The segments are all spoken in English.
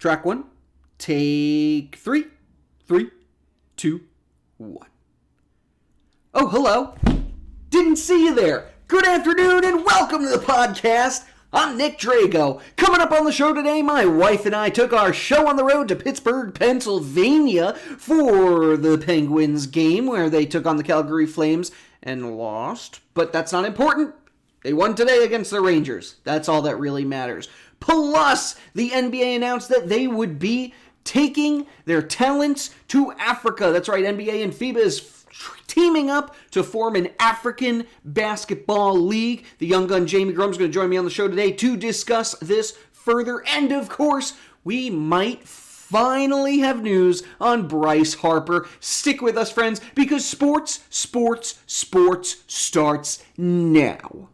Track one, take three. 3, 2, 1. Oh, hello. Didn't see you there. Good afternoon and welcome to the podcast. I'm Nick Drago. Coming up on the show today, my wife and I took our show on the road to Pittsburgh, Pennsylvania for the Penguins game where they took on the Calgary Flames and lost. But that's not important. They won today against the Rangers. That's all that really matters. Plus, the NBA announced that they would be taking their talents to Africa. That's right, NBA and FIBA is teaming up to form an African basketball league. The young gun Jayme Grumm is going to join me on the show today to discuss this further. And of course, we might finally have news on Bryce Harper. Stick with us, friends, because sports starts now.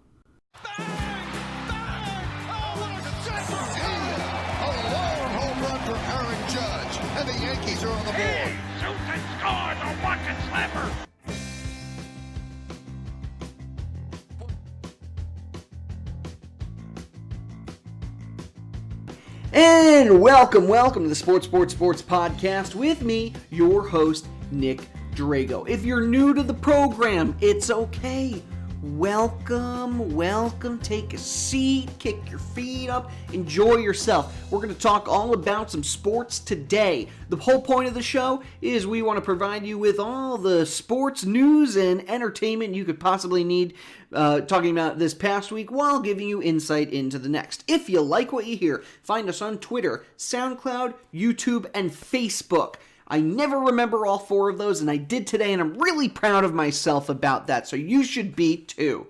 And welcome to the Sports Podcast with me, your host, Nick Drago. If you're new to the program, it's okay. Welcome, take a seat, kick your feet up, enjoy yourself. We're going to talk all about some sports today. The whole point of the show is we want to provide you with all the sports news and entertainment you could possibly need talking about this past week while giving you insight into the next. If you like what you hear, find us on Twitter, SoundCloud, YouTube, and Facebook. I never remember all four of those, and I did today, and I'm really proud of myself about that, so you should be too.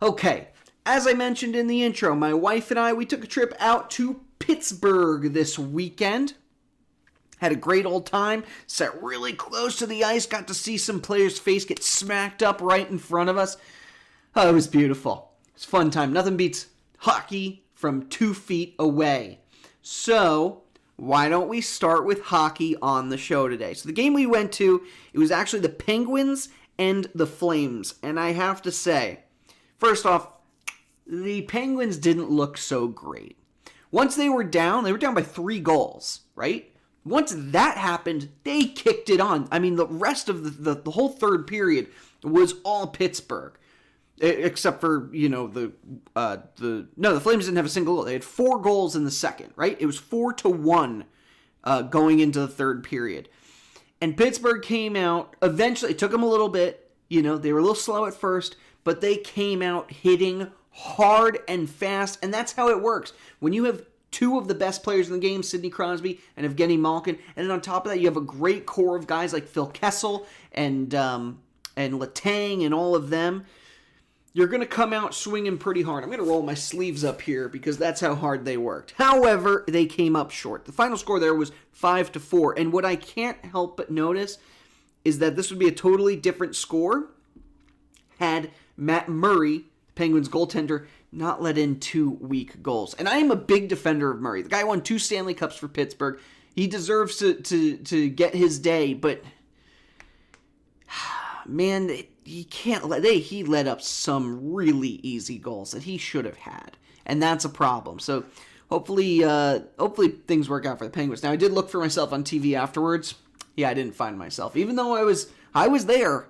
Okay, as I mentioned in the intro, my wife and I, we took a trip out to Pittsburgh this weekend. Had a great old time, sat really close to the ice, got to see some players' face get smacked up right in front of us. Oh, it was beautiful. It's a fun time. Nothing beats hockey from 2 feet away. So why don't we start with hockey on the show today? So the game we went to, it was actually the Penguins and the Flames. And I have to say, first off, the Penguins didn't look so great. Once they were down by 3 goals, right? Once that happened, they kicked it on. I mean, the rest of the whole third period was all Pittsburgh. Except for, the Flames didn't have a single goal. They had 4 goals in the second, right? It was 4-1 going into the third period. And Pittsburgh came out, eventually, it took them a little bit, they were a little slow at first, but they came out hitting hard and fast, and that's how it works. When you have 2 of the best players in the game, Sidney Crosby and Evgeny Malkin, and then on top of that, you have a great core of guys like Phil Kessel and Letang and all of them. You're going to come out swinging pretty hard. I'm going to roll my sleeves up here because that's how hard they worked. However, they came up short. The final score there was 5-4. And what I can't help but notice is that this would be a totally different score had Matt Murray, Penguins goaltender, not let in 2 weak goals. And I am a big defender of Murray. The guy won 2 Stanley Cups for Pittsburgh. He deserves to get his day, but man, he let up some really easy goals that he should have had, and that's a problem. So hopefully things work out for the Penguins. Now I did look for myself on TV afterwards. Yeah, I didn't find myself, even though I was there.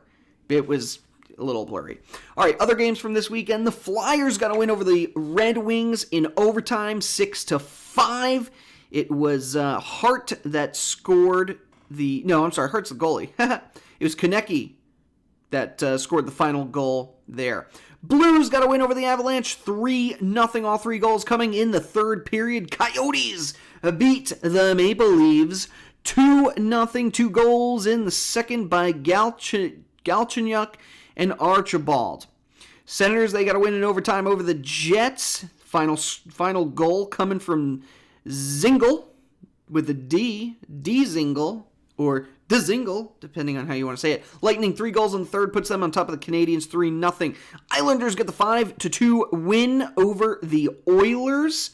It was a little blurry. All right, other games from this weekend. The Flyers got a win over the Red Wings in overtime, 6-5. It was Hart that scored Hart's the goalie. It was Konecny that scored the final goal there. Blues got a win over the Avalanche, 3-0, all 3 goals coming in the third period. Coyotes beat the Maple Leafs 2-0, 2 goals in the second by Galchenyuk and Archibald. Senators, they got a win in overtime over the Jets. Final goal coming from Zingle with a D Zingle, or DeZingle, depending on how you want to say it. Lightning 3 goals in the third, puts them on top of the Canadiens 3-0. Islanders get the 5-2 win over the Oilers.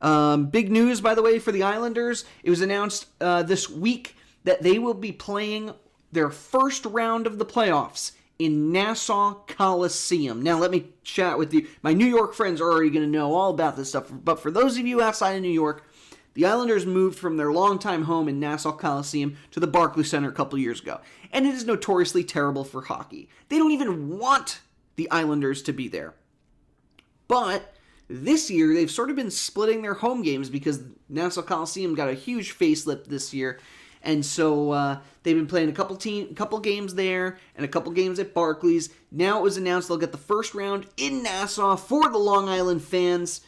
Big news, by the way, for the Islanders. It was announced this week that they will be playing their first round of the playoffs in Nassau Coliseum. Now, let me chat with you. My New York friends are already going to know all about this stuff, but for those of you outside of New York, The Islanders moved from their longtime home in Nassau Coliseum to the Barclays Center a couple years ago, and it is notoriously terrible for hockey. They don't even want the Islanders to be there. But this year, they've sort of been splitting their home games because Nassau Coliseum got a huge facelift this year. And so they've been playing a couple games there and a couple games at Barclays. Now it was announced they'll get the first round in Nassau for the Long Island fans.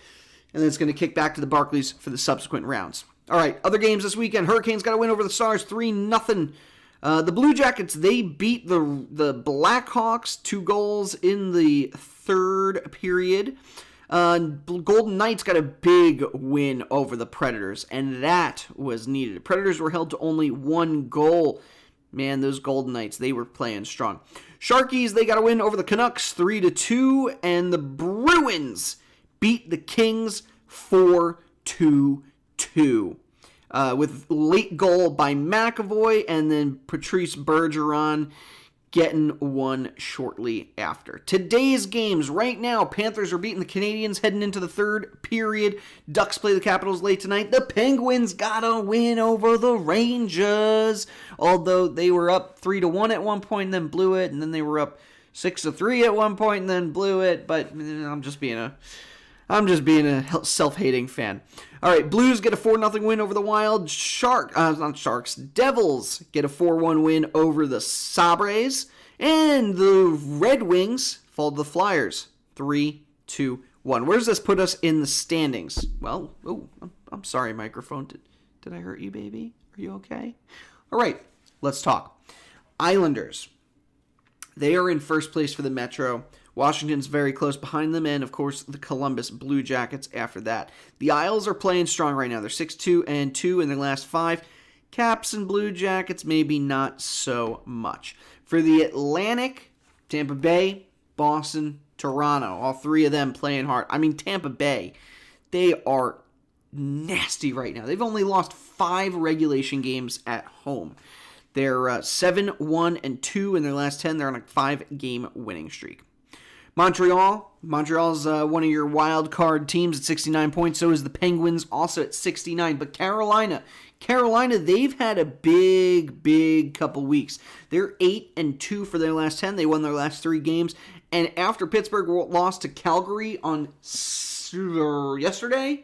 And then it's going to kick back to the Barclays for the subsequent rounds. All right, other games this weekend. Hurricanes got a win over the Stars 3-0. The Blue Jackets, they beat the Blackhawks 2 goals in the third period. Golden Knights got a big win over the Predators, and that was needed. The Predators were held to only 1 goal. Man, those Golden Knights, they were playing strong. Sharkies, they got a win over the Canucks 3-2, and the Bruins beat the Kings 4-2. With late goal by McAvoy, and then Patrice Bergeron getting one shortly after. Today's games, right now, Panthers are beating the Canadiens heading into the third period. Ducks play the Capitals late tonight. The Penguins got a win over the Rangers, although they were up 3-1 at one point and then blew it, and then they were up 6-3 at one point and then blew it, but I'm just being a self-hating fan. All right, Blues get a 4-0 win over the Wild. Devils get a 4-1 win over the Sabres. And the Red Wings fall to the Flyers 3-1. Where does this put us in the standings? Well, I'm sorry, microphone. Did I hurt you, baby? Are you okay? All right, let's talk. Islanders. They are in first place for the Metro. Washington's very close behind them, and of course the Columbus Blue Jackets after that. The Isles are playing strong right now. They're 6-2-2 in their last 5. Caps and Blue Jackets maybe not so much. For the Atlantic, Tampa Bay, Boston, Toronto, all 3 of them playing hard. I mean, Tampa Bay, they are nasty right now. They've only lost 5 regulation games at home. They're 7-1-2 in their last 10. They're on a 5-game winning streak. Montreal's one of your wild card teams at 69 points. So is the Penguins, also at 69. But Carolina, they've had a big couple weeks. They're 8-2 for their last 10. They won their last 3 games. And after Pittsburgh lost to Calgary on Saturday,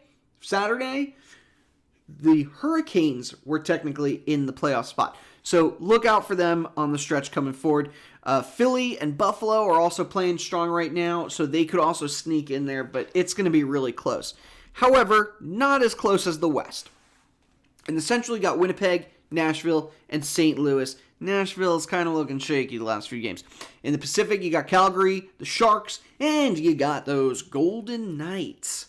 the Hurricanes were technically in the playoff spot. So look out for them on the stretch coming forward. Philly and Buffalo are also playing strong right now, so they could also sneak in there, but it's going to be really close. However, not as close as the West. In the Central, you got Winnipeg, Nashville, and St. Louis. Nashville is kind of looking shaky the last few games. In the Pacific, you got Calgary, the Sharks, and you got those Golden Knights.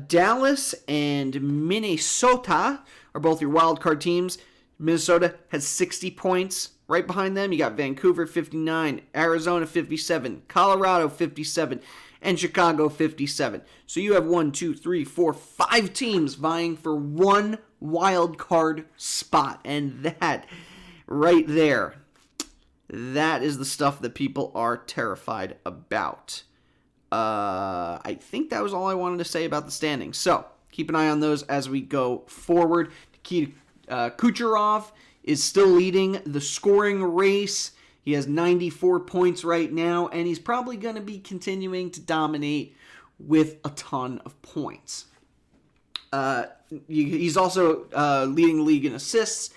Dallas and Minnesota are both your wild card teams. Minnesota has 60 points. Right behind them, you got Vancouver 59, Arizona 57, Colorado 57, and Chicago 57. So you have 5 teams vying for one wild card spot. And that right there, that is the stuff that people are terrified about. I think that was all I wanted to say about the standings. So keep an eye on those as we go forward. Nikita Kucherov is still leading the scoring race. He has 94 points right now, and he's probably going to be continuing to dominate with a ton of points. He's also leading the league in assists.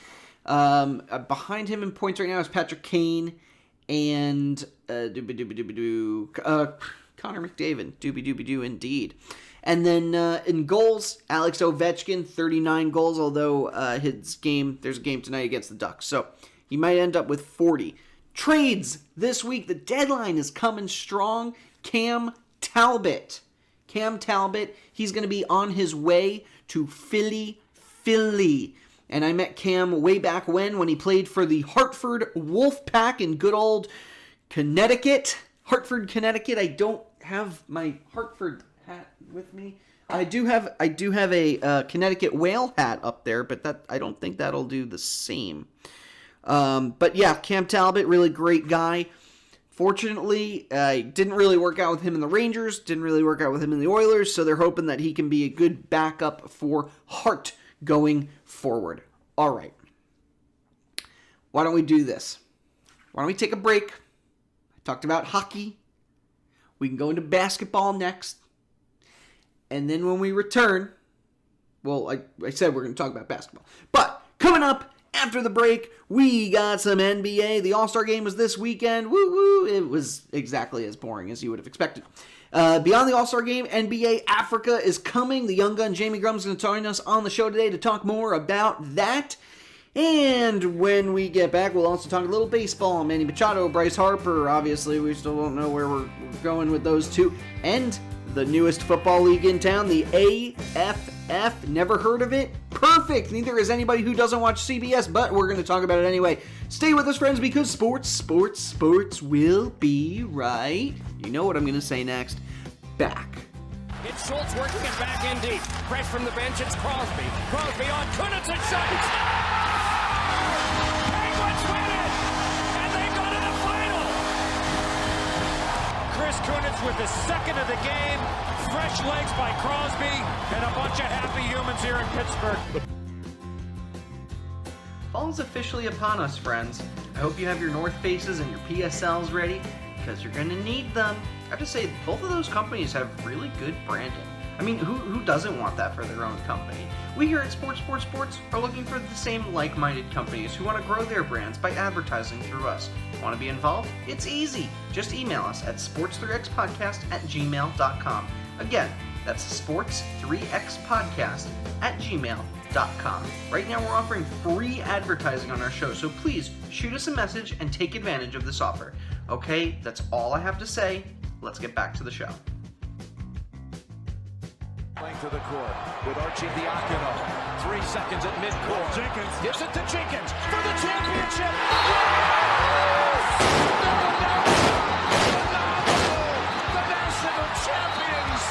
Behind him in points right now is Patrick Kane and Connor McDavid. Doobie-doobie-doo indeed. And then in goals, Alex Ovechkin, 39 goals, although there's a game tonight against the Ducks. So he might end up with 40. Trades this week. The deadline is coming strong. Cam Talbot. He's going to be on his way to Philly. And I met Cam way back when he played for the Hartford Wolfpack in good old Connecticut. Hartford, Connecticut. I don't have my Hartford hat with me. I do have a Connecticut Whale hat up there, but I don't think that'll do the same. But yeah, Cam Talbot, really great guy. Fortunately, didn't really work out with him in the Rangers, didn't really work out with him in the Oilers, so they're hoping that he can be a good backup for Hart going forward. All right. Why don't we do this? Why don't we take a break? I talked about hockey. We can go into basketball next. And then when we return, well, I said we're going to talk about basketball. But coming up after the break, we got some NBA. The All-Star Game was this weekend. Woo-woo! It was exactly as boring as you would have expected. Beyond the All-Star Game, NBA Africa is coming. The young gun Jayme Grumm is going to join us on the show today to talk more about that. And when we get back, we'll also talk a little baseball. Manny Machado, Bryce Harper. Obviously, we still don't know where we're going with those two. And the newest football league in town, the AAF. Never heard of it? Perfect! Neither is anybody who doesn't watch CBS, but we're going to talk about it anyway. Stay with us, friends, because sports will be right. You know what I'm going to say next. Back. It's Schultz working it back in deep. Fresh from the bench, it's Crosby. Crosby on Kunitz and shoots. Penguins win it! And they go to the final! Chris Kunitz with the second of the game. Fresh legs by Crosby. And a bunch of happy humans here in Pittsburgh. Fall's officially upon us, friends. I hope you have your North Faces and your PSLs ready, because you're going to need them. I have to say, both of those companies have really good branding. I mean, who doesn't want that for their own company? We here at Sports are looking for the same like-minded companies who want to grow their brands by advertising through us. Want to be involved? It's easy. Just email us at sports3xpodcast@gmail.com. Again, that's sports3xpodcast@gmail.com. Right now we're offering free advertising on our show, so please shoot us a message and take advantage of this offer. Okay, that's all I have to say. Let's get back to the show. Playing to the court with Archie Diacono. 3 seconds at midcourt. Jenkins gives it to Jenkins for the championship. The national champions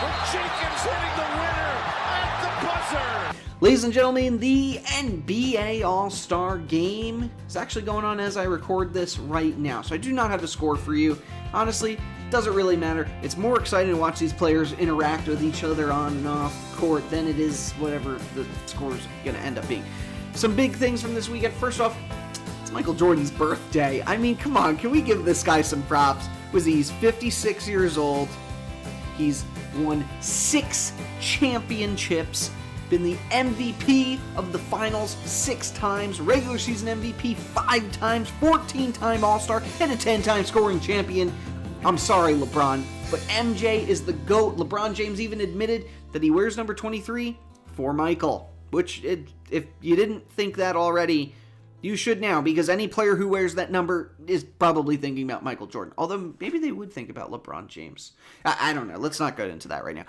with Jenkins hitting the winner at the buzzer. Ladies and gentlemen, the NBA All-Star Game is actually going on as I record this right now, so I do not have a score for you. Honestly, doesn't really matter. It's more exciting to watch these players interact with each other on and off court than it is whatever the score is going to end up being. Some big things from this weekend. First off, it's Michael Jordan's birthday. I mean, come on, can we give this guy some props? He's 56 years old. He's won 6 championships. Been the MVP of the finals 6 times, regular season MVP 5 times, 14-time All-Star, and a 10-time scoring champion. I'm sorry, LeBron, but MJ is the GOAT. LeBron James even admitted that he wears number 23 for Michael, which, if you didn't think that already, you should now, because any player who wears that number is probably thinking about Michael Jordan. Although, maybe they would think about LeBron James. I don't know. Let's not get into that right now.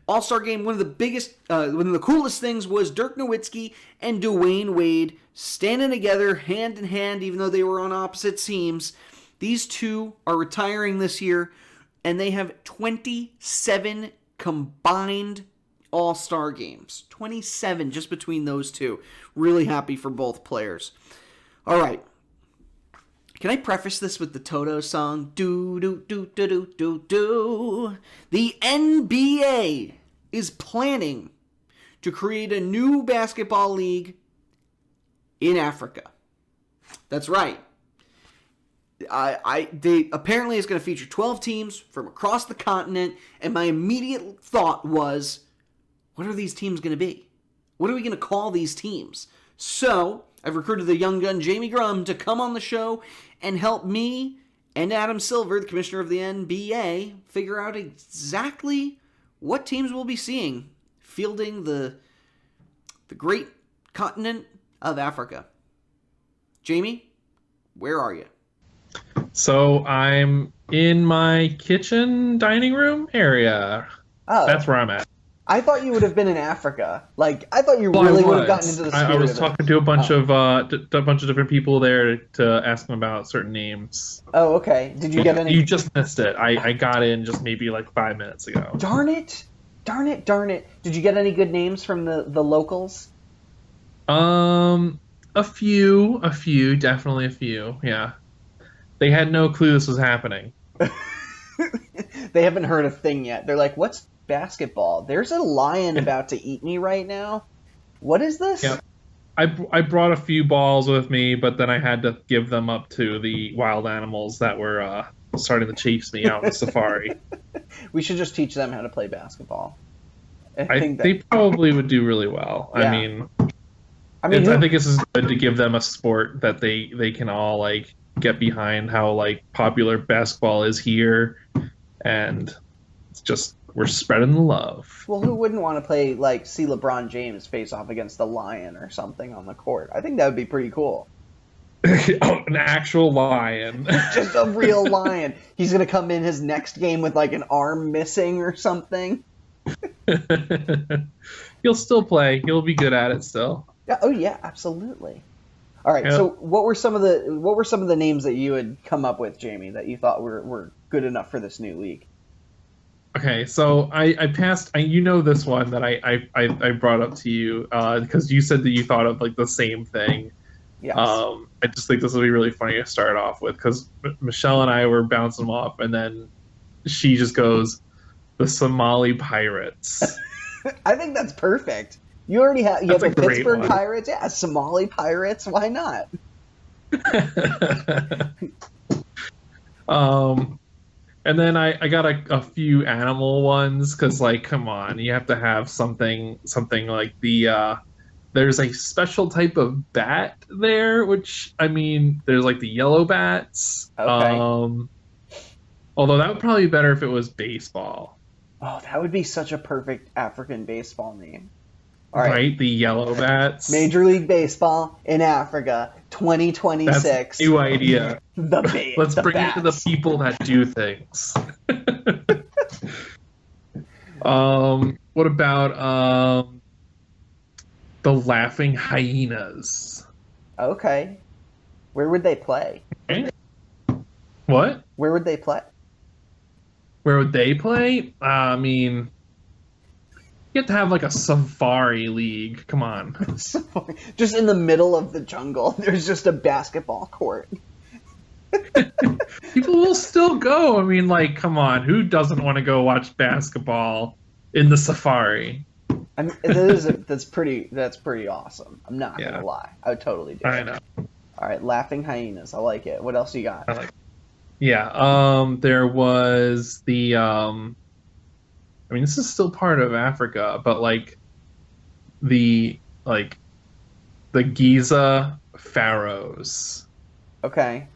All-Star Game, one of the coolest things was Dirk Nowitzki and Dwayne Wade standing together, hand in hand, even though they were on opposite teams. These two are retiring this year, and they have 27 combined All-Star games. 27 just between those two. Really happy for both players. All right. Can I preface this with the Toto song? Do, do, do, do, do, do, do. The NBA is planning to create a new basketball league in Africa. That's right. They apparently it's going to feature 12 teams from across the continent, and my immediate thought was, what are these teams going to be? What are we going to call these teams? So, I've recruited the young gun Jayme Grumm to come on the show and help me and Adam Silver, the commissioner of the NBA, figure out exactly what teams we'll be seeing fielding the great continent of Africa. Jayme, where are you? So I'm in my kitchen dining room area. Oh. That's where I'm at. I thought you would have been in Africa. I thought you really would have gotten into the spirit I was of talking to a bunch of different people there to ask them about certain names. Oh, okay. Did you get any? You just missed it. I got in just maybe 5 minutes ago. Darn it! Did you get any good names from the locals? A few, definitely a few. Yeah, they had no clue this was happening. They haven't heard a thing yet. They're like, "What's basketball? There's a lion about to eat me right now." What is this? Yeah. I brought a few balls with me, but then I had to give them up to the wild animals that were starting to chase me out in the safari. We should just teach them how to play basketball. They probably would do really well. Yeah. I think this is good to give them a sport that they can all like get behind how like popular basketball is here, and it's just we're spreading the love. Well, who wouldn't want to play see LeBron James face off against a lion or something on the court? I think that would be pretty cool. Oh, an actual lion. Just a real lion. He's gonna come in his next game with like an arm missing or something. He'll still play. He'll be good at it still. Yeah. Oh yeah, absolutely. All right. Yep. So, what were some of the names that you had come up with, Jayme, that you thought were good enough for this new league? Okay, so I passed. You know this one that I brought up to you because you said that you thought of like the same thing. Yes. I just think this will be really funny to start off with because Michelle and I were bouncing them off, and then she just goes, "The Somali Pirates." I think that's perfect. You already have the Pittsburgh one. Pirates, yeah. Somali Pirates, why not? And then I got a few animal ones because, like, come on, you have to have something like there's a special type of bat there, which, I mean, there's like the yellow bats. Okay. Although that would probably be better if it was baseball. Oh, that would be such a perfect African baseball name. All right, the yellow bats. Major League Baseball in Africa, 2026. That's a new idea. Let's bring it to the people that do things. What about the Laughing Hyenas? Okay. Where would they play? Okay. What? Where would they play? Where would they play? I mean, you have to have like a safari league. Come on. Just in the middle of the jungle, there's just a basketball court. People will still go. I mean, like, come on. Who doesn't want to go watch basketball in the safari? I mean, that's pretty awesome. I'm not gonna lie. I would totally do it. I know. All right, Laughing Hyenas. I like it. What else you got? There was the I mean, this is still part of Africa, but like the Giza pharaohs. Okay.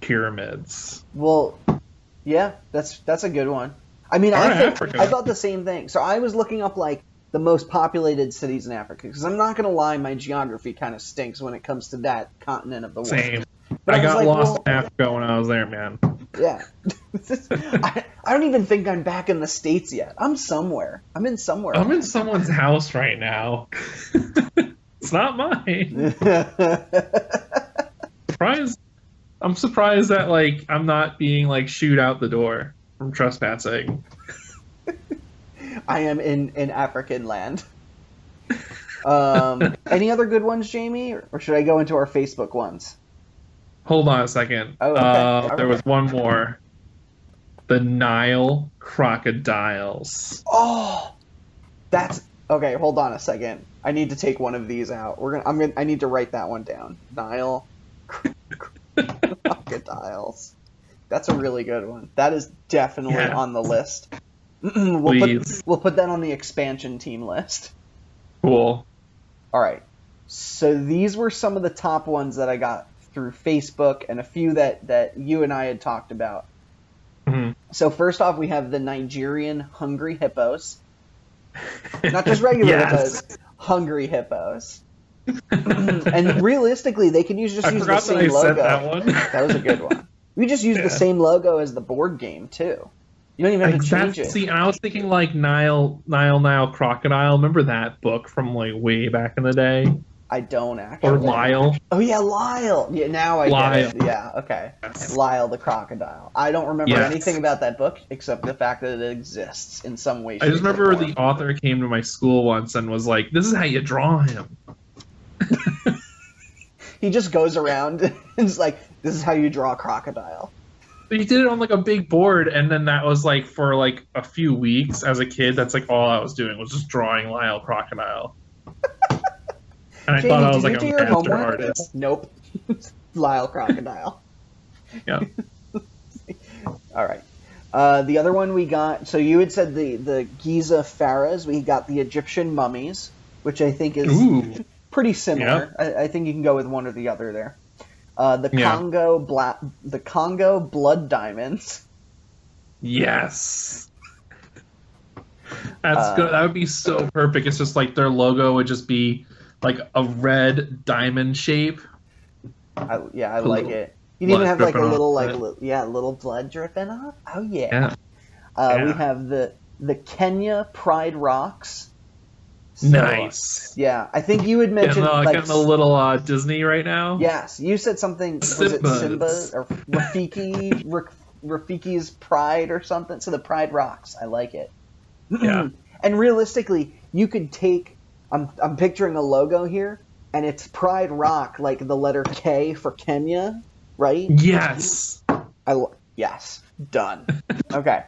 Pyramids. Well, yeah, that's a good one. I mean, I thought the same thing. So I was looking up like the most populated cities in Africa because I'm not gonna lie, my geography kind of stinks when it comes to that continent of the world. Same. But I got lost in Africa when I was there, man. Yeah. I don't even think I'm back in the States yet. I'm somewhere. I'm in somewhere. I'm in someone's house right now. It's not mine. I'm surprised that like I'm not being like shooed out the door from trespassing. I am in African land. Any other good ones, Jayme, or should I go into our Facebook ones? Hold on a second. Oh, okay. There was one more. The Nile crocodiles. Oh, that's okay. Hold on a second. I need to take one of these out. I need to write that one down. Nile crocodiles. That's a really good one. That is definitely on the list. We'll put that on the expansion team list. Cool. All right. So these were some of the top ones that I got through Facebook and a few that you and I had talked about. Mm-hmm. So first off, we have the Nigerian hungry hippos. Not just regular hippos, hungry hippos. And realistically, they can use the same logo. That one. That was a good one. We just use the same logo as the board game too. You don't even have to change it. See, I was thinking like Nile Crocodile. Remember that book from like way back in the day? I don't actually. Or Lyle. Oh yeah, Lyle. Yeah, now I get it. Yeah, okay. Yes. Lyle the crocodile. I don't remember anything about that book except the fact that it exists in some way. I just remember the author came to my school once and was like, "This is how you draw him." He just goes around and is like, "This is how you draw a crocodile." He did it on like a big board, and then that was like for like a few weeks as a kid. That's like all I was doing was just drawing Lyle crocodile. And I Jayme, thought I was did like you a do your master homework? artist. Nope. Lyle Crocodile. Yeah. All right. The other one we got, so you had said the Giza pharaohs. We got the Egyptian mummies, which I think is Ooh. pretty similar. I think you can go with one or the other there. The Congo blood diamonds. Yes. That's good. That would be so perfect. It's just like their logo would just be like a red diamond shape. I like it. You'd Blood even have like a dripping little off it. little blood dripping off. Oh yeah. We have the Kenya Pride Rocks. So, Nice. Yeah, I think you had mentioned Getting a little Disney right now. Yes, you said something. Was it Simba or Rafiki's Pride or something? So the Pride Rocks. I like it. Yeah. And realistically, you could take. I'm picturing a logo here, and it's Pride Rock, like the letter K for Kenya, right? Yes. Yes. Done. Okay.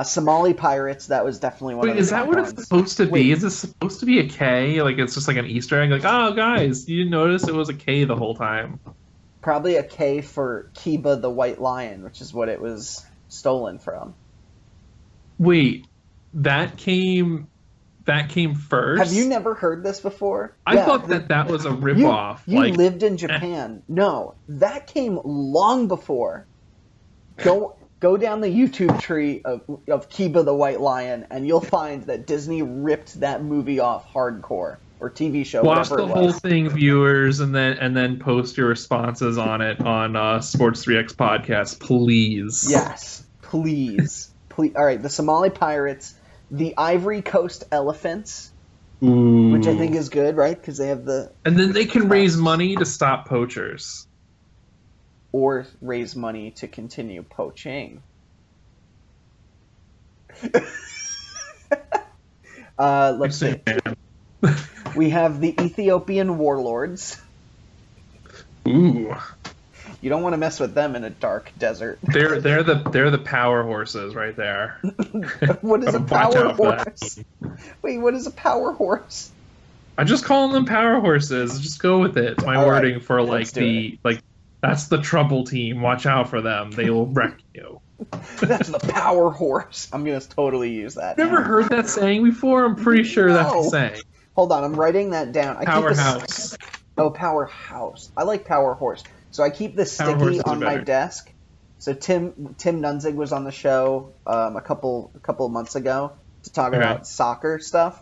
Somali pirates. That was definitely one. Wait, of the is that what ones. it's supposed to be? Is it supposed to be a K? Like it's just like an Easter egg? Like, oh guys, you didn't notice it was a K the whole time. Probably a K for Kiba the White Lion, which is what it was stolen from. Wait, that came first? Have you never heard this before? I thought that was a ripoff. You lived in Japan. No, that came long before. Go down the YouTube tree of Kiba the White Lion, and you'll find that Disney ripped that movie off hardcore, or TV show. Watch whatever the it whole was. thing, viewers, and then post your responses on it on Sports 3X Podcast, please. Yes, please. Please. All right, the Somali pirates, the Ivory Coast elephants, Ooh. which I think is good, right? Because they have the... And then they can raise money to stop poachers. Or raise money to continue poaching. Let's see. We have the Ethiopian warlords. Ooh. You don't want to mess with them in a dark desert. They're the power horses right there. What is a Watch power out for that. horse? Wait, what is a power horse? I just call them power horses. Just go with it. It's my All wording right, for let's do it. that's the trouble team. Watch out for them. They will wreck you. That's the power horse. I'm gonna totally use that. Never heard that saying before? I'm pretty sure that's No. the saying. Hold on, I'm writing that down. Powerhouse. Powerhouse. I like power horse. So I keep this Power sticky horses on are my better. desk. So Tim Nunzig was on the show a couple of months ago to talk about soccer stuff.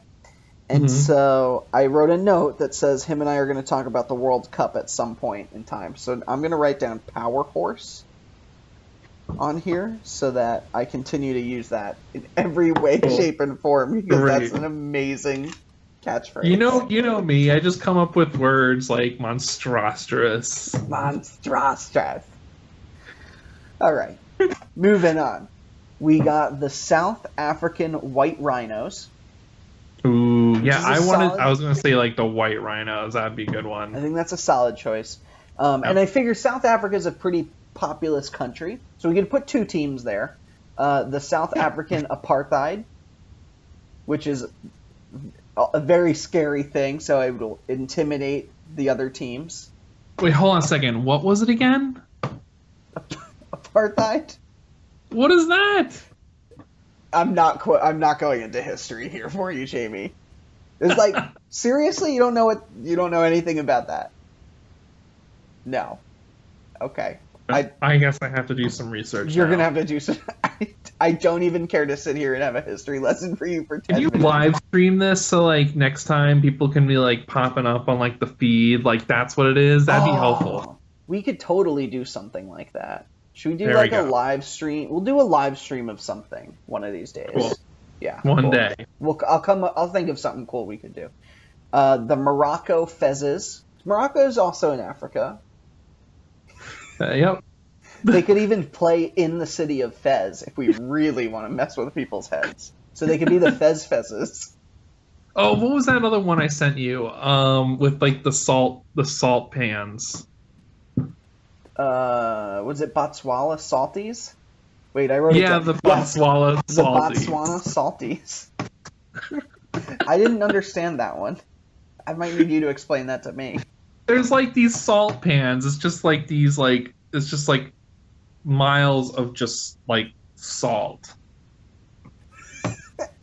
And so I wrote a note that says him and I are going to talk about the World Cup at some point in time. So I'm going to write down power horse on here so that I continue to use that in every way, shape, and form, because that's an amazing catchphrase. You know me. I just come up with words like monstrous. Monstrous. All right, moving on. We got the South African white rhinos. Ooh, yeah. solid- I was gonna say like the white rhinos. That'd be a good I one. think that's a solid choice. And I figure South Africa is a pretty populous country, so we could put two teams there. The South African apartheid, which is a very scary thing, so it will intimidate the other teams. Wait, hold on a second. What was it again? Apartheid? What is that? I'm not going into history here for you, Jayme. It's like, seriously, you don't know anything about that? No. Okay. I guess I have to do some research. You're now. gonna have to do some. I don't even care to sit here and have a history lesson for you for 10 Can you minutes. live stream this so like next time people can be like popping up on like the feed, like that's what it is? That'd be helpful. We could totally do something like that. Should we do There like we a go. live stream? We'll do a live stream of something one of these days. Cool. Yeah. One cool. day. I'll think of something cool we could do. The Morocco Fezzes. Morocco is also in Africa. Yep. They could even play in the city of Fez if we really want to mess with people's heads. So they could be the Fez Fezzes. Oh, what was that other one I sent you? With like the salt pans. Was it Botswana Salties? Wait, I wrote it down. The Botswana The salty. Botswana Salties. I didn't understand that one. I might need you to explain that to me. There's like these salt pans. It's just like these it's just like miles of just like salt.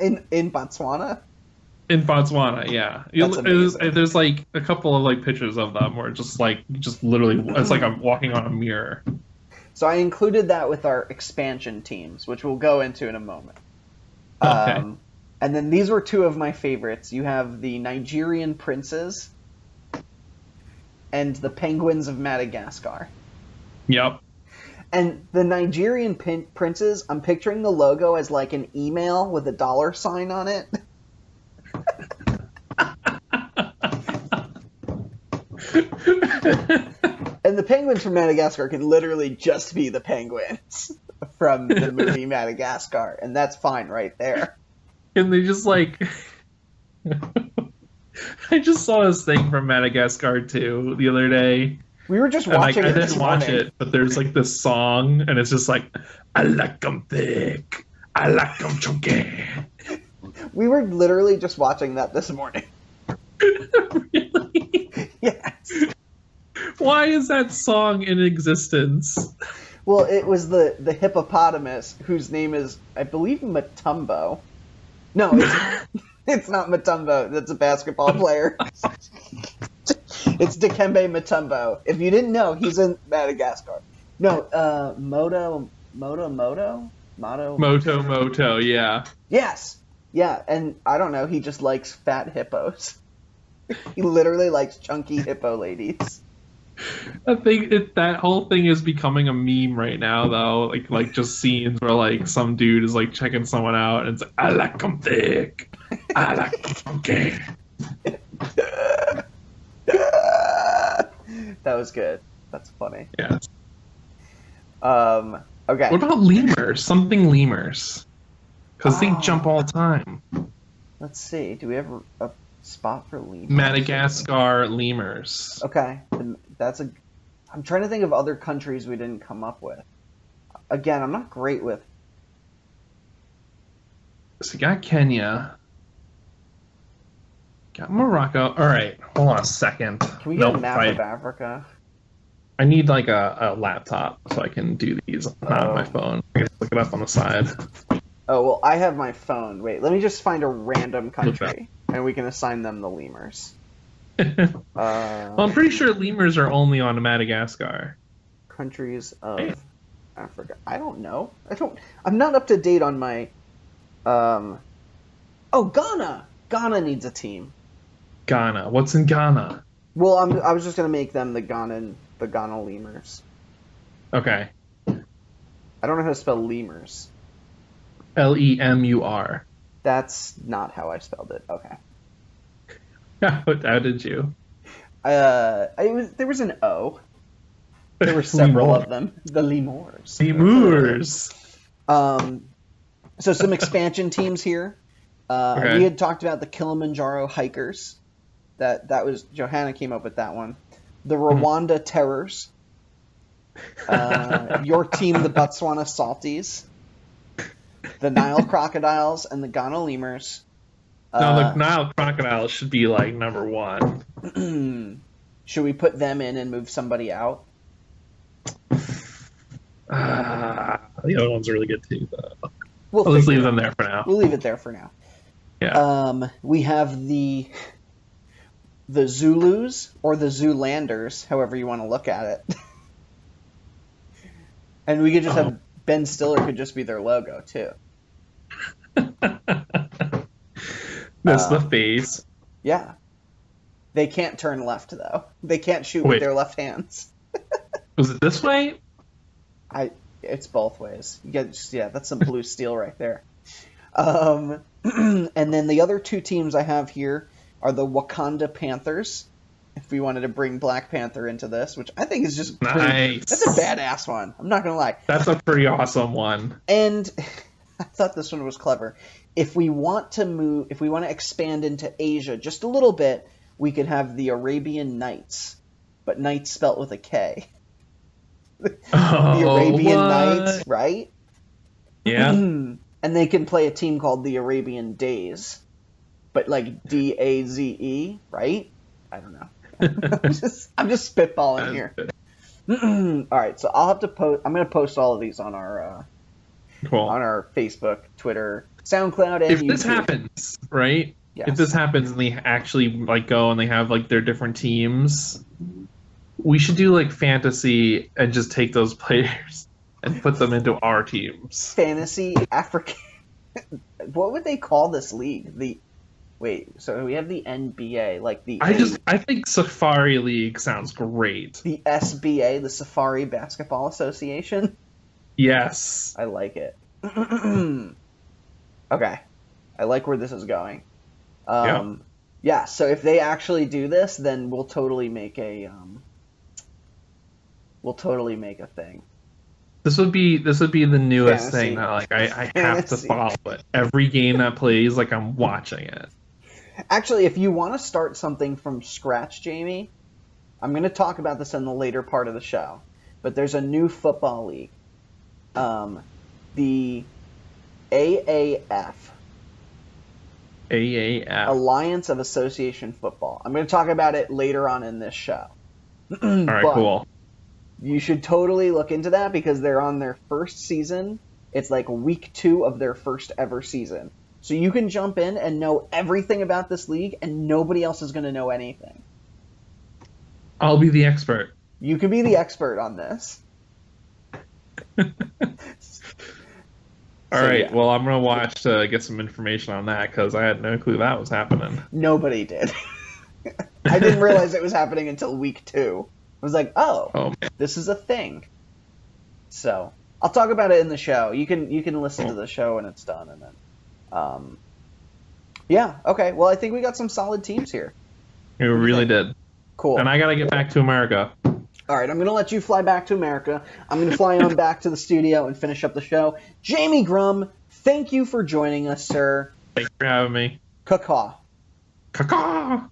In Botswana? In Botswana, yeah. There's like a couple of like pictures of them where just literally it's like I'm walking on a mirror. So I included that with our expansion teams, which we'll go into in a moment. Okay. And then these were two of my favorites. You have the Nigerian princes and the penguins of Madagascar. Yep. And the Nigerian princes, I'm picturing the logo as like an email with a $sign on it. And the penguins from Madagascar can literally just be the penguins from the movie Madagascar, and that's fine right there. And they just like I just saw this thing from Madagascar too the other day. We were just watching I didn't watch it, but there's like this song, and it's just like, I like 'em thick, I like 'em chunky. We were literally just watching that this morning. Really? Yes. Why is that song in existence? Well, it was the hippopotamus whose name is, I believe, Matumbo. No, it's not Matumbo. That's a basketball player. It's Dikembe Mutombo. If you didn't know, he's in Madagascar. No, Moto, yeah. Yes. Yeah, and I don't know, he just likes fat hippos. He literally likes chunky hippo ladies. I think that whole thing is becoming a meme right now, though. Like just scenes where like some dude is like checking someone out, and it's like, I like 'em thick, I like 'em chunky. That was good. That's funny. Yeah. Okay. What about lemurs? Something lemurs. Because they jump all the time. Let's see. Do we have a spot for lemurs? Madagascar lemurs. Okay. I'm trying to think of other countries we didn't come up with. Again, I'm not great with... So you got Kenya. Got Morocco. All right. Hold on a second. Can we get a map of Africa? I need like a laptop so I can do these, not on my phone. I can look it up on the side. Oh, well, I have my phone. Wait, let me just find a random country, and we can assign them the lemurs. Well, I'm pretty sure lemurs are only on Madagascar. Countries of Africa. I don't know. I'm not up to date on my... Oh, Ghana! Ghana needs a team. Ghana. What's in Ghana? Well, I was just going to make them the Ghana lemurs. Okay. I don't know how to spell lemurs. Lemur. That's not how I spelled it. Okay. How did you? There was an O. There were several of them. The lemurs. Lemurs. So some expansion teams here. Okay. We had talked about the Kilimanjaro hikers. That was Johanna came up with that one. The Rwanda Terrors. Your team, the Botswana Salties. The Nile Crocodiles and the Ghana Lemurs. No, the Nile Crocodiles should be like number one. Should we put them in and move somebody out? The other ones are really good too, though. We'll just leave them there for now. We'll leave it there for now. Yeah. We have the Zulus or the Zoolanders, however you want to look at it. And we could just have Ben Stiller could just be their logo too. That's the face. Yeah. They can't turn left though. They can't shoot with their left hands. Was it this way? It's both ways. That's some blue steel right there. And then the other two teams I have here are the Wakanda Panthers. If we wanted to bring Black Panther into this, which I think is just nice. That's a badass one. I'm not gonna lie. That's a pretty awesome one. And I thought this one was clever. If we want to expand into Asia just a little bit, we could have the Arabian Nights, but Nights spelt with a K. The Arabian Nights, right? Yeah. And they can play a team called the Arabian Days. but like DAZE, right? I don't know. I'm just spitballing here. All right, so I'll have to post. I'm going to post all of these on our Facebook, Twitter, SoundCloud, and if YouTube. This happens, right? Yes. If this happens and they actually like go and they have like their different teams, we should do like fantasy and just take those players and put them into our teams. Fantasy African. What would they call this league? So we have the NBA, like I think Safari League sounds great. The SBA, the Safari Basketball Association. Yes. I like it. Okay. I like where this is going. Yeah, so if they actually do this, then we'll totally make a thing. This would be the newest Fantasy. thing that like I have to follow it. Every game that plays, like I'm watching it. Actually, if you want to start something from scratch, Jayme, I'm going to talk about this in the later part of the show. But there's a new football league. The AAF. Alliance of Association Football. I'm going to talk about it later on in this show. All right, cool. You should totally look into that because they're on their first season. It's like week 2 of their first ever season. So you can jump in and know everything about this league, and nobody else is going to know anything. I'll be the expert. You can be the expert on this. All right. Yeah. Well, I'm going to watch to get some information on that because I had no clue that was happening. Nobody did. I didn't realize it was happening until week 2. I was like, oh this is a thing. So I'll talk about it in the show. You can listen to the show when it's done, and then yeah, okay. Well, I think we got some solid teams here. We really did. Cool. And I got to get back to America. All right, I'm going to let you fly back to America. I'm going to fly on back to the studio and finish up the show. Jayme Grumm, thank you for joining us, sir. Thanks for having me. Caw-caw. Caw-caw.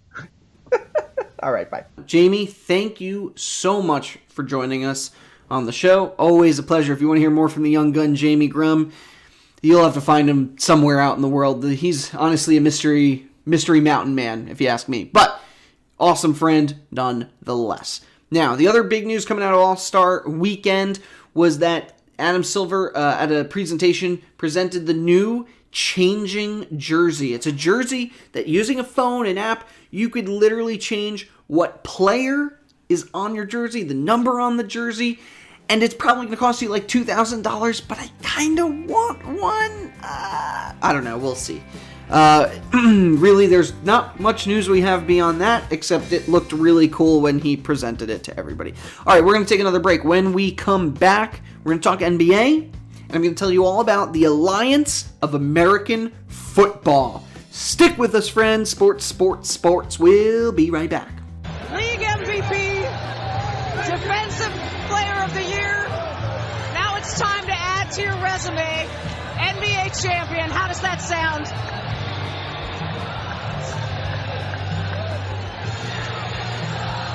All right, bye. Jayme, thank you so much for joining us on the show. Always a pleasure. If you want to hear more from the young gun, Jayme Grumm, you'll have to find him somewhere out in the world. He's honestly a mystery mountain man, if you ask me. But awesome friend nonetheless. Now, the other big news coming out of All-Star Weekend was that Adam Silver, at a presentation, presented the new changing jersey. It's a jersey that, using a phone and app, you could literally change what player is on your jersey, the number on the jersey, and it's probably going to cost you like $2,000, but I kind of want one. I don't know. We'll see. Really, there's not much news we have beyond that, except it looked really cool when he presented it to everybody. All right, we're going to take another break. When we come back, we're going to talk NBA, and I'm going to tell you all about the Alliance of American Football. Stick with us, friends. Sports. We'll be right back. League MVP, Defensive Player of the Year. Now it's time to add to your resume. NBA champion. How does that sound?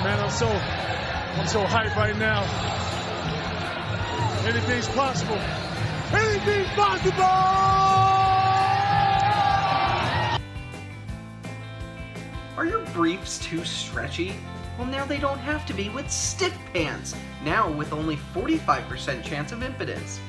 Man, I'm so hyped right now. Anything's possible. Anything's possible! Are your briefs too stretchy? Well, now they don't have to be with Stiff Pants. Now with only 45% chance of impotence.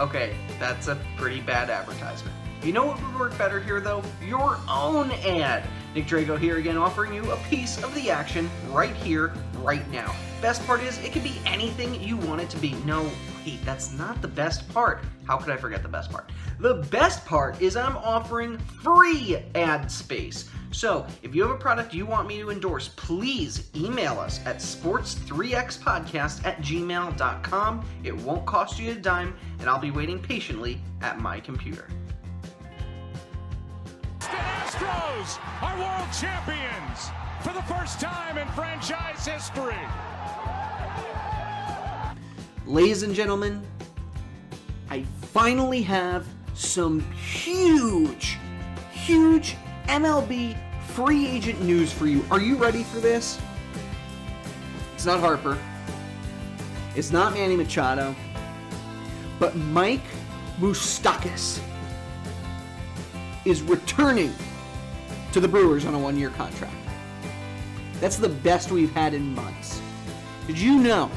Okay, that's a pretty bad advertisement. You know what would work better here, though? Your own ad. Nick Drago here again, offering you a piece of the action right here, right now. Best part is, it can be anything you want it to be. No, wait, that's not the best part. How could I forget the best part? The best part is I'm offering free ad space. So, if you have a product you want me to endorse, please email us at sports3xpodcast@gmail.com. It won't cost you a dime, and I'll be waiting patiently at my computer. Astros are world champions for the first time in franchise history. Ladies and gentlemen, I finally have some huge MLB free agent news for you. Are you ready for this? It's not Harper. It's not Manny Machado. But Mike Moustakas is returning to the Brewers on a 1-year contract. That's the best we've had in months. Did you know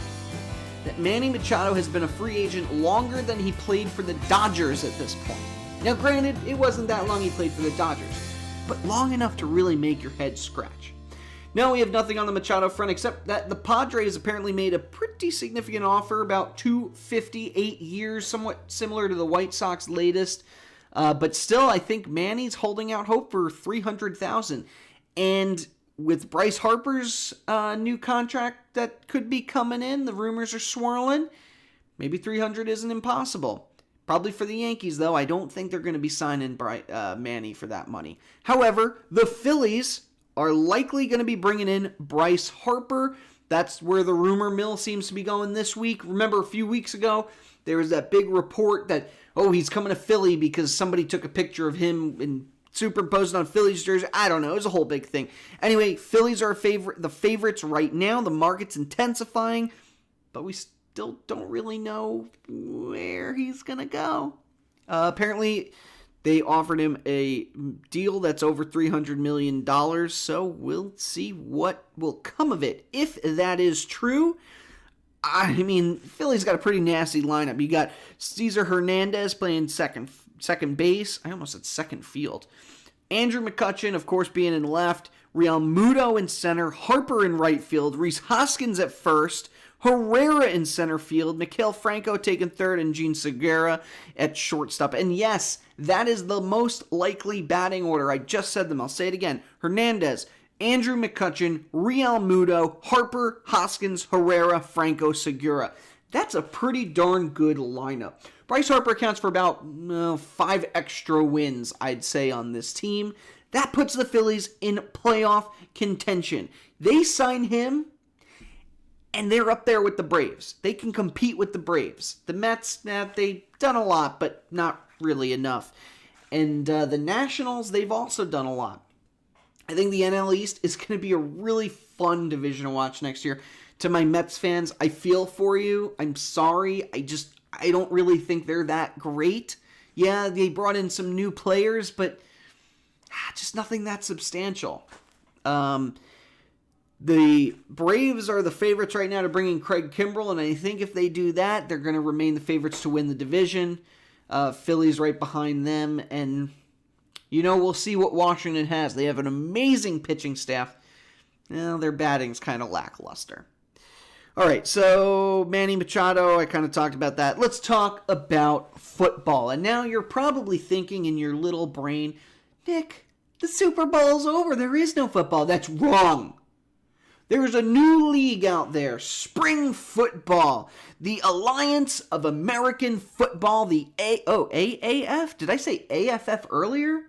that Manny Machado has been a free agent longer than he played for the Dodgers at this point? Now, granted, it wasn't that long he played for the Dodgers, but long enough to really make your head scratch. Now we have nothing on the Machado front except that the Padres apparently made a pretty significant offer, about $250, 8 years, somewhat similar to the White Sox latest. But still, I think Manny's holding out hope for $300,000. And with Bryce Harper's new contract that could be coming in, the rumors are swirling, maybe $300 isn't impossible. Probably for the Yankees, though. I don't think they're going to be signing Manny for that money. However, the Phillies are likely going to be bringing in Bryce Harper. That's where the rumor mill seems to be going this week. Remember a few weeks ago, there was that big report that, he's coming to Philly because somebody took a picture of him and superimposed on Phillies jersey. I don't know. It was a whole big thing. Anyway, Phillies are the favorites right now. The market's intensifying, but we still don't really know where he's going to go. Apparently, they offered him a deal that's over $300 million, so we'll see what will come of it. If that is true, I mean, Philly's got a pretty nasty lineup. You got Cesar Hernandez playing second base. I almost said second field. Andrew McCutchen, of course, being in left. Real Muto in center. Harper in right field. Rhys Hoskins at first. Herrera in center field. Maikel Franco taking third. And Gene Segura at shortstop. And yes, that is the most likely batting order. I just said them. I'll say it again. Hernandez, Andrew McCutchen, Real Muto, Harper, Hoskins, Herrera, Franco, Segura. That's a pretty darn good lineup. Bryce Harper accounts for about 5 extra wins, I'd say, on this team. That puts the Phillies in playoff contention. They sign him, and they're up there with the Braves. They can compete with the Braves. The Mets, they've done a lot, but not really enough. And the Nationals, they've also done a lot. I think the NL East is going to be a really fun division to watch next year. To my Mets fans, I feel for you. I'm sorry. I don't really think they're that great. Yeah, they brought in some new players, but just nothing that substantial. The Braves are the favorites right now to bring in Craig Kimbrell, and I think if they do that, they're going to remain the favorites to win the division. Philly's right behind them, and we'll see what Washington has. They have an amazing pitching staff. Their batting's kind of lackluster. All right, so Manny Machado, I kind of talked about that. Let's talk about football. And now you're probably thinking in your little brain, Nick, the Super Bowl's over. There is no football. That's wrong. There's a new league out there, spring football. The Alliance of American Football, the AAF? Did I say AFF earlier?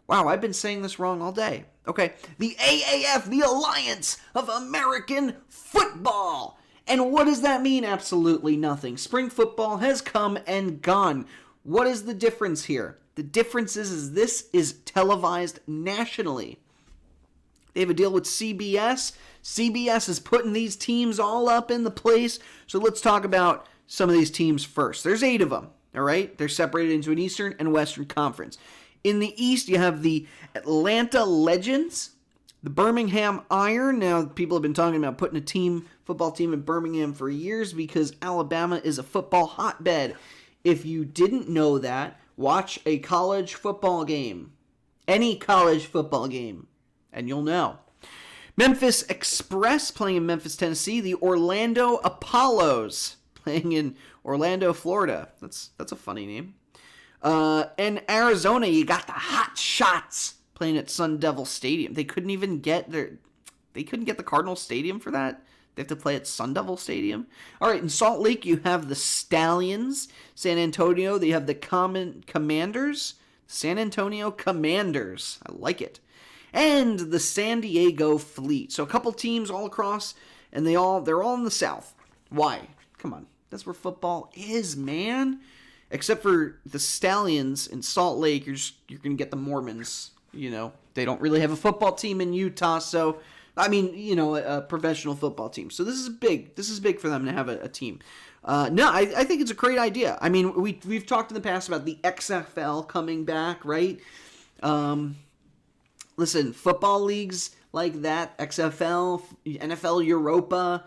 Wow, I've been saying this wrong all day. Okay, the AAF, the Alliance of American Football. And what does that mean? Absolutely nothing. Spring football has come and gone. What is the difference here? The difference is this is televised nationally. They have a deal with CBS. CBS is putting these teams all up in the place. So let's talk about some of these teams first. There's 8 of them, all right? They're separated into an Eastern and Western Conference. In the East, you have the Atlanta Legends, the Birmingham Iron. Now, people have been talking about putting a football team in Birmingham for years because Alabama is a football hotbed. If you didn't know that, watch a college football game, any college football game, and you'll know. Memphis Express playing in Memphis, Tennessee. The Orlando Apollos playing in Orlando, Florida. That's a funny name. In Arizona, you got the Hot Shots playing at Sun Devil Stadium. They couldn't get the Cardinal Stadium for that. They have to play at Sun Devil Stadium. All right, in Salt Lake, you have the Stallions. San Antonio, they have the Commanders. San Antonio Commanders. I like it. And the San Diego Fleet. So a couple teams all across, and they're all in the South. Why? Come on. That's where football is, man. Except for the Stallions in Salt Lake, you're going to get the Mormons. They don't really have a football team in Utah, so a professional football team. So this is big. This is big for them to have a team. I think it's a great idea. I mean, we've talked in the past about the XFL coming back, right? listen, football leagues like that, XFL, NFL Europa,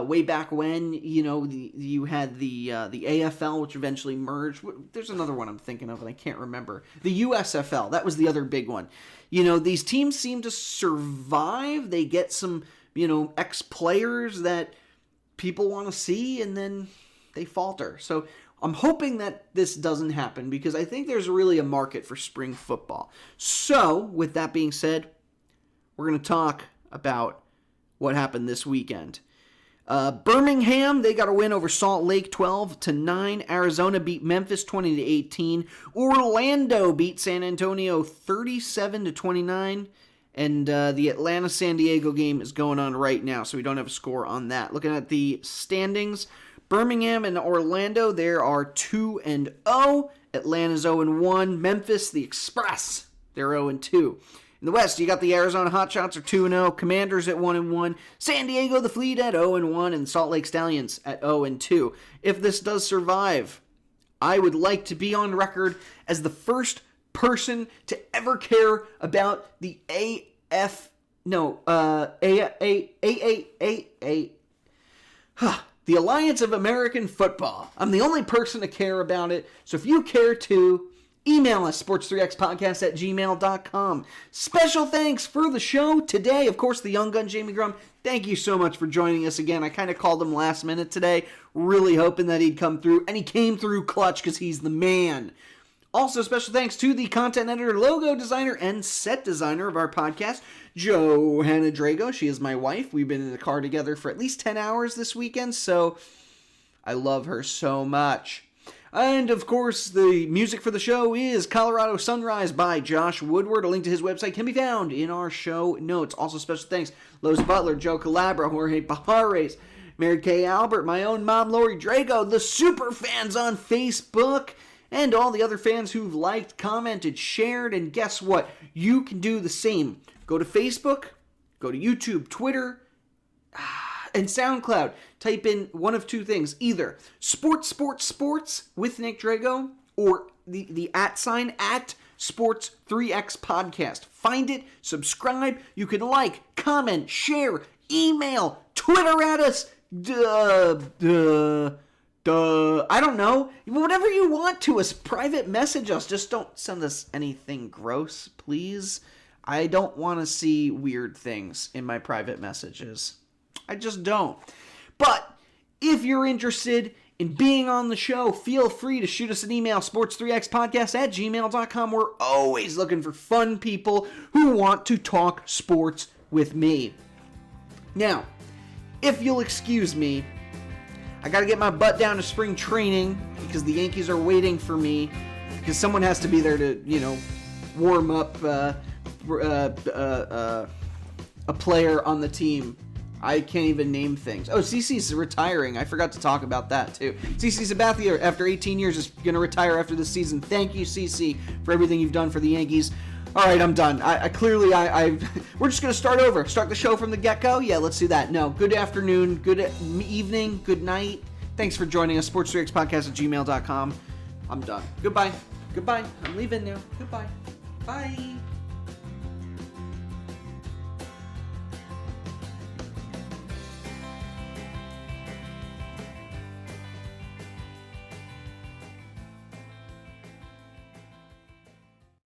way back when, you had the AFL, which eventually merged. There's another one I'm thinking of, and I can't remember. The USFL, that was the other big one. These teams seem to survive. They get some, ex-players that people want to see, and then they falter. So I'm hoping that this doesn't happen, because I think there's really a market for spring football. So, with that being said, we're going to talk about what happened this weekend. Birmingham, they got a win over Salt Lake 12-9. Arizona beat Memphis 20-18. Orlando beat San Antonio 37-29. And the Atlanta-San Diego game is going on right now, so we don't have a score on that. Looking at the standings, Birmingham and Orlando, there are 2-0. Atlanta's 0-1. Memphis, the Express, they're 0-2. In the West, you got the Arizona Hotshots are 2-0, Commanders at 1-1, San Diego the Fleet at 0-1, and Salt Lake Stallions at 0-2. If this does survive, I would like to be on record as the first person to ever care about the the Alliance of American Football. I'm the only person to care about it, so if you care too, email us, sports3xpodcast@gmail.com. Special thanks for the show today. Of course, the young gun, Jayme Grumm. Thank you so much for joining us again. I kind of called him last minute today, really hoping that he'd come through, and he came through clutch because he's the man. Also, special thanks to the content editor, logo designer, and set designer of our podcast, Johanna Drago. She is my wife. We've been in the car together for at least 10 hours this weekend, so I love her so much. And, of course, the music for the show is Colorado Sunrise by Josh Woodward. A link to his website can be found in our show notes. Also, special thanks, Lowe's Butler, Joe Calabra, Jorge Pajares, Mary Kay Albert, my own mom, Lori Drago, the super fans on Facebook, and all the other fans who've liked, commented, shared, and guess what? You can do the same. Go to Facebook, go to YouTube, Twitter, and SoundCloud. Type in one of two things. Either Sports with Nick Drago, or the @ at Sports 3X Podcast. Find it, subscribe. You can like, comment, share, email, Twitter at us. I don't know. Whatever you want to us. Private message us. Just don't send us anything gross, please. I don't want to see weird things in my private messages. I just don't. But if you're interested in being on the show, feel free to shoot us an email, sports3xpodcast@gmail.com. We're always looking for fun people who want to talk sports with me. Now, if you'll excuse me, I got to get my butt down to spring training because the Yankees are waiting for me, because someone has to be there to, warm up a player on the team. I can't even name things. Oh, CeCe's retiring. I forgot to talk about that, too. CeCe Sabathia, after 18 years, is going to retire after this season. Thank you, CeCe, for everything you've done for the Yankees. All right, I'm done. We're just going to start over. Start the show from the get-go? Yeah, let's do that. No, good afternoon, good evening, good night. Thanks for joining us, sports3xpodcast@gmail.com. I'm done. Goodbye. I'm leaving now. Goodbye. Bye.